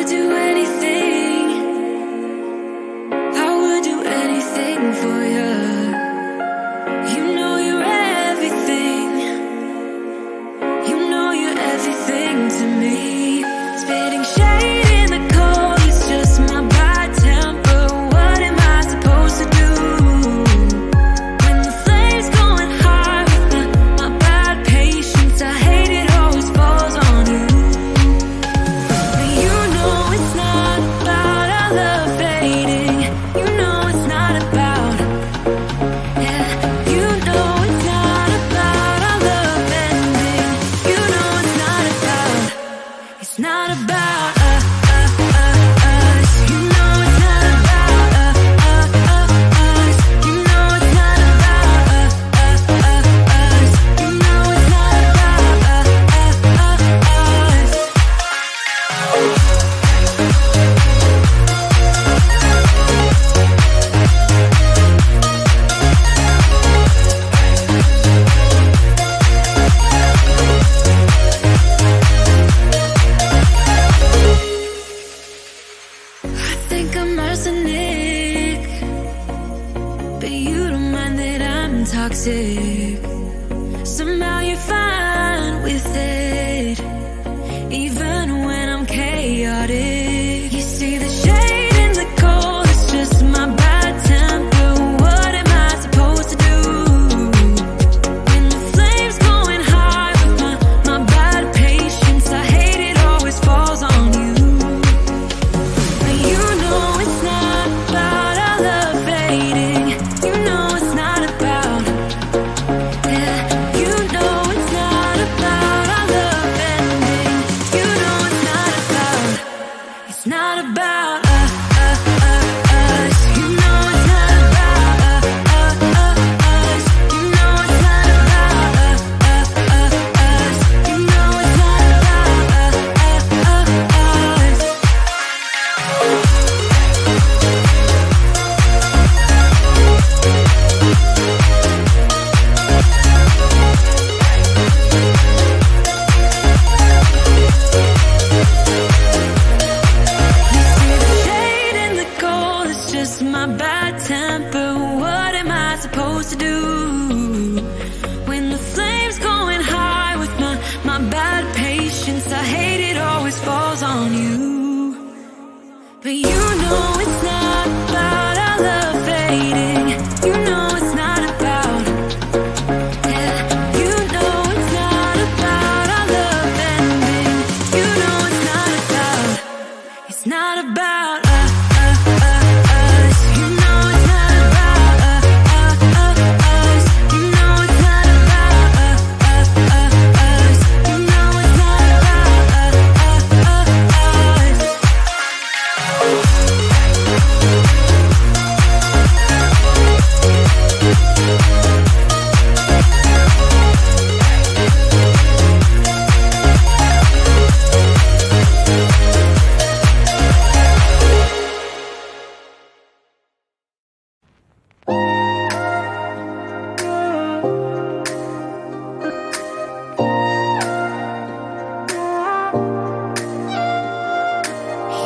would do anything. I would do anything for you. You know you're everything. You know you're everything to me. Spitting shade in the cold, it's just my bad temper. What am I supposed to do? When the flame's going high with my bad patience, I hate it always falls on you. But you know it's not about our love fading. You know it's not about, yeah. You know it's not about our love ending. You know it's not about, it's not about us. You know it's not about us. You know it's not about us. You know it's not about us. I think I'm arsenic, but you don't mind that I'm toxic. Somehow you're fine with it, even when I'm chaotic. You see the shade in the cold, it's just my bad temper. What am I supposed to do? When the flame's going high with my bad patience, I hate it always falls on you. But you know it's not about our love fading. You know it's not about, yeah. You know it's not about our love ending. You know it's not about, it's not about us. You know it's not about us. You know it's not about us. You know it's not about us. You see the shade in the cold, it's just my bad temper. What am I supposed to do? When the flame's going high with my bad patience, I hate it always falls on you. But you know it's not about our love fading. You know it's not about, yeah. You know it's not about our love ending. You know it's not about, it's not about us. You know it's not about us. You know it's not about us. You know it's not about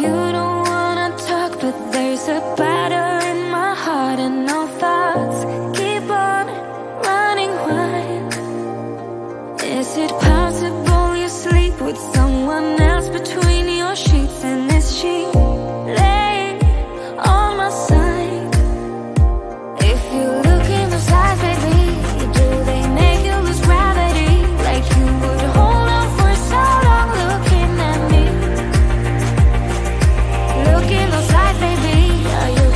You don't wanna talk, but there's a batter in my heart, and no thoughts keep on running wild. Is it possible you sleep with someone else between your sheets? And is she laying on my side? If you look in those eyes, baby, do they make you lose gravity? Like you would hold on for so long looking at me. Look in those eyes, baby, are you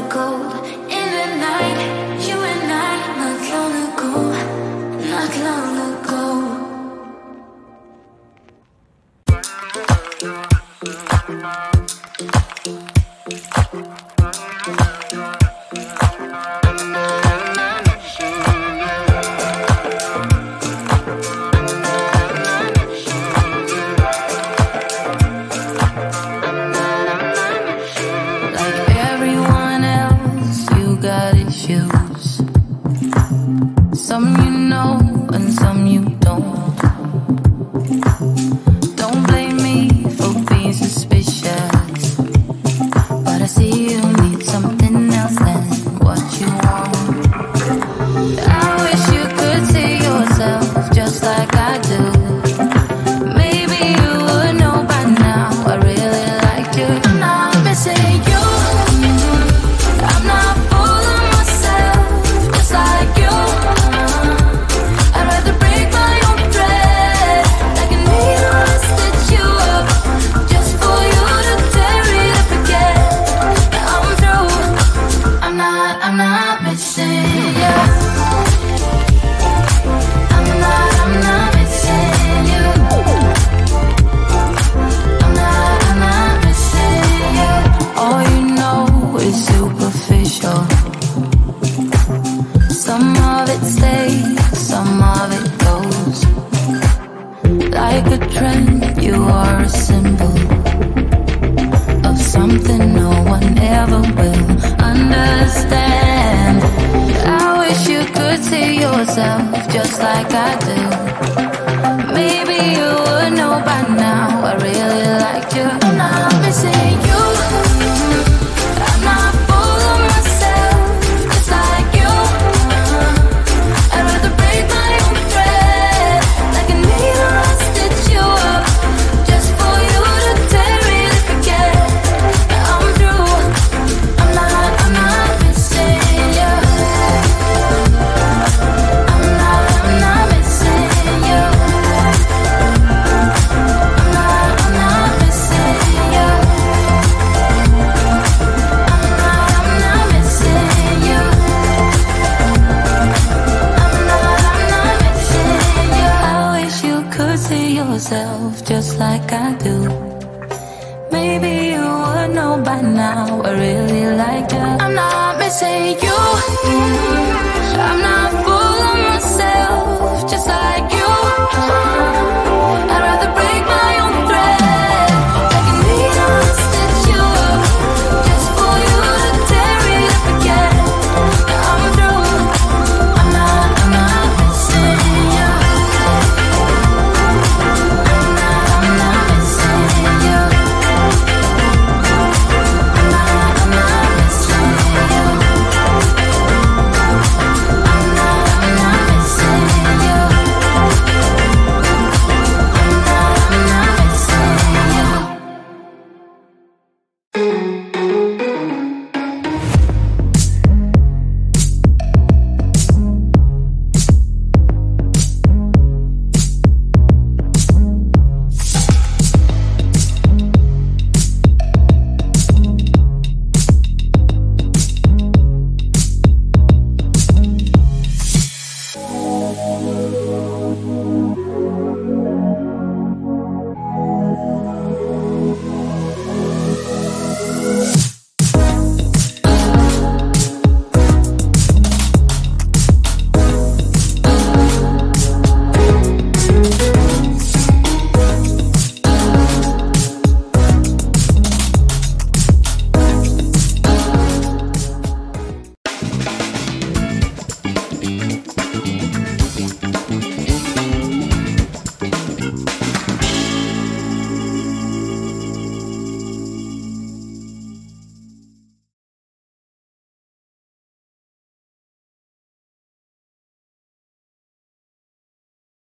cold. In the night, you and I, not long ago, not long ago. Some you know and some you don't. Don't blame me for being suspicious, but I see you need something else than what you want. I wish you could see yourself just like I do. Maybe you would know by now I really liked you. I'm not missing you. I'm not fooling myself just like you. I'm not missing you. I'm not missing you. I'm not missing you. All you know is superficial. Some of it stays, some of it goes. Like a trend, you are a symbol of something no one ever will understand. I wish you could see yourself just like I do. Maybe you would know by now I really liked you. I'm not missing you. I'm not fooling myself just like you. I'd rather break my own thread like a needle. I stitch you up just for you to tear it up again. I'm through. I'm not missing you. I'm not missing you. I'm not missing you. I'm not missing you. I'm not missing you. I wish you could see yourself just like I do. Maybe you would know by now I really like you. I'm not missing you. I'm not